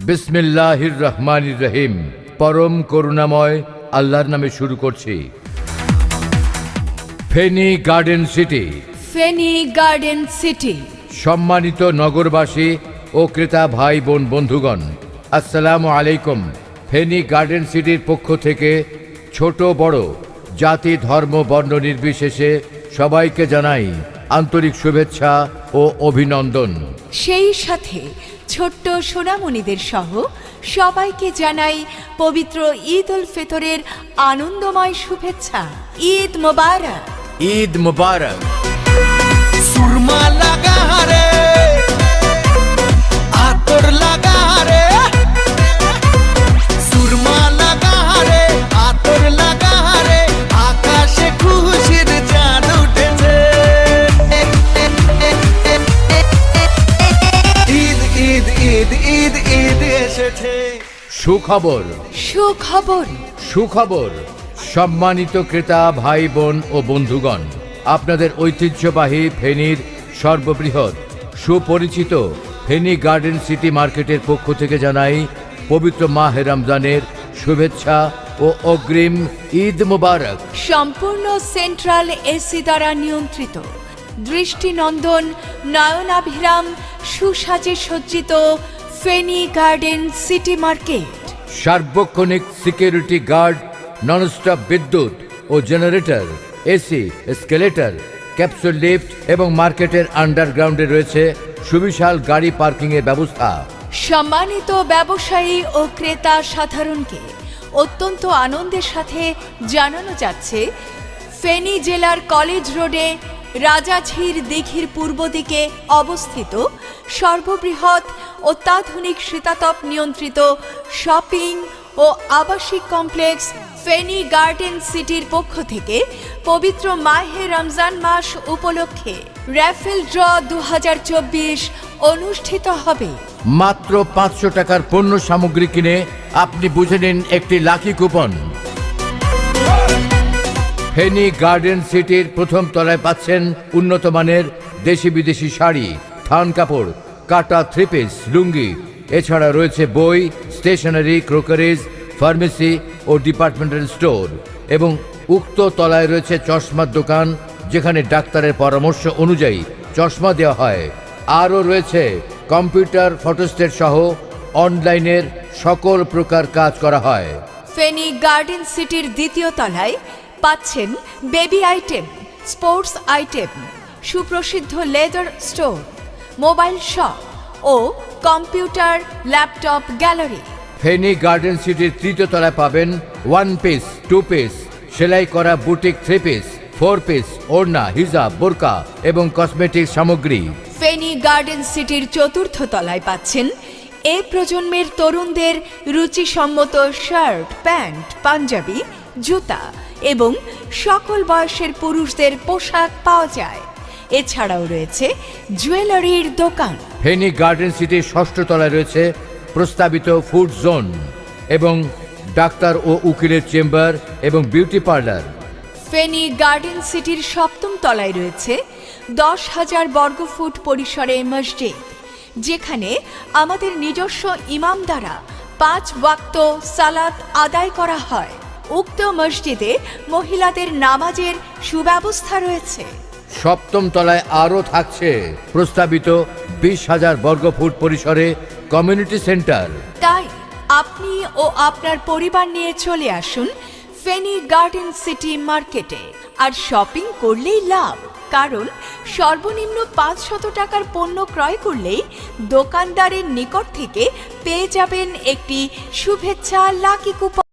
বিসমিল্লাহির রহমানির রহিম। পরম করুণাময় আল্লাহর নামে শুরু করছি। Feni garden city. Feni garden city. সম্মানিত নগরবাসী ও ক্রেতা ভাই বোন বন্ধুগণ, আসসালামু আলাইকুম। ফেনী গার্ডেন সিটির পক্ষ থেকে ছোট বড়, জাতি ধর্ম বর্ণ নির্বিশেষে সবাইকে জানাই আন্তরিক শুভেচ্ছা ও অভিনন্দন। সেই সাথে ছোট্ট সোনামণিদের সহ সবাইকে জানাই পবিত্র ঈদ উল ফিতরের আনন্দময় শুভেচ্ছা। ঈদ মোবারক। ঈদ মুবারক। সুরমা লাগা রে, আতর লাগা রে, সুরমা লাগা রে, আতর লাগা রে, আকাশে খুশির চাঁদ উঠেছে। ঈদ ঈদ ঈদ ঈদ ঈদ এসেছে। সুখবর, সুখবর। সুখবর। সম্মানিত ক্রেতা ভাই বোন ও বন্ধুগণ, আপনাদের ঐতিহ্যবাহী ফেনীর সর্ববৃহৎ সুপরিচিত ফেনী গার্ডেন সিটি মার্কেটের পক্ষ থেকে জানাই পবিত্র মাহে রমজানের শুভেচ্ছা ও অগ্রিম ঈদ মুবারক। সম্পূর্ণ সেন্ট্রাল এসি দ্বারা নিয়ন্ত্রিত, দৃষ্টিনন্দন, নয়নাভিরাম, সুসাজে সজ্জিত ফেনী গার্ডেন সিটি মার্কেট। সার্বক্ষণিক সিকিউরিটি গার্ড, ননস্টপ বিদ্যুৎ ও generator, AC, escalator, capsule lift এবং মার্কেটের আন্ডারগ্রাউন্ডে রয়েছে সুবিশাল গাড়ি পার্কিংয়ের ব্যবস্থা। সম্মানিত ব্যবসায়ী ও ক্রেতা সাধারণকে অত্যন্ত আনন্দের সাথে জানানো যাচ্ছে, ফেনী জেলার কলেজ রোডে রাজাঝির দিঘির পূর্ব দিকে অবস্থিত সর্ববৃহৎ অত্যাধুনিক শীতাতপ নিয়ন্ত্রিত শপিং ও আবাসিক কমপ্লেক্স ফেনী গার্ডেন সিটির পক্ষ থেকে পবিত্র মাহে রমজান মাস উপলক্ষে র্যাফেল ড্র 2024 অনুষ্ঠিত হবে। মাত্র 500 টাকার পণ্য সামগ্রী কিনে আপনি বুঝে নিন একটি লাকি কুপন। ফেনী গার্ডেন সিটির প্রথম তলায় পাচ্ছেন উন্নত মানের দেশি বিদেশি শাড়ি, থান কাপড়, কাটা থ্রি পিস, লুঙ্গি। এছাড়া রয়েছে বই, স্টেশনারি, ক্রোকারিজ, ফার্মেসি ও ডিপার্টমেন্টাল স্টোর। এবং উক্ত তলায় রয়েছে চশমার দোকান, যেখানে ডাক্তারের পরামর্শ অনুযায়ী চশমা দেওয়া হয়। আরও রয়েছে কম্পিউটার, ফটোস্টেট সহ অনলাইনের সকল প্রকার কাজ করা হয়। ফেনী গার্ডেন সিটির দ্বিতীয় তলায় পাচ্ছেন বেবি আইটেম, স্পোর্টস আইটেম, সুপ্রসিদ্ধ লেদার স্টোর, মোবাইল শপ ও computer laptop gallery. Feni garden সিটির তৃতীয় তলায় পাবেন 1 পিস, 2 পিস, সেলাই করা বুটিক 3 পিস, 4 পিস, ওড়না, হিজাব, বোরকা এবং কসমেটিক সামগ্রী। ফেনী গার্ডেন সিটির চতুর্থ তলায় পাচ্ছেন এ প্রজন্মের তরুণদের রুচিসম্মত শার্ট, প্যান্ট, পাঞ্জাবি, জুতা এবং সকল বয়সের পুরুষদের পোশাক পাওয়া যায়। এছাড়াও রয়েছে জুয়েলারির দোকান। ফেনী গার্ডেন সিটির ষষ্ঠ তলায় রয়েছে প্রস্তাবিত ফুড জোন এবং ডাক্তার ও উকিলের চেম্বার এবং বিউটি পার্লার। ফেনী গার্ডেন সিটির সপ্তম তলায় রয়েছে 10,000 বর্গফুট পরিসরে মসজিদ, যেখানে আমাদের নিজস্ব ইমাম দ্বারা 5 ওয়াক্ত সালাত আদায় করা হয়। উক্ত মসজিদে মহিলাদের নামাজের সুব্যবস্থা রয়েছে। সপ্তম তলায় আরও থাকছে প্রস্তাবিত 20,000 বর্গফুট পরিসরে কমিউনিটি সেন্টার। তাই আপনি ও আপনার পরিবার নিয়ে চলে আসুন ফেনী গার্ডেন সিটি মার্কেটে। আর শপিং করলেই লাভ, কারণ সর্বনিম্ন 500 টাকার পণ্য ক্রয় করলেই দোকানদারের নিকট থেকে পেয়ে যাবেন একটি শুভেচ্ছা লাকি কুপন।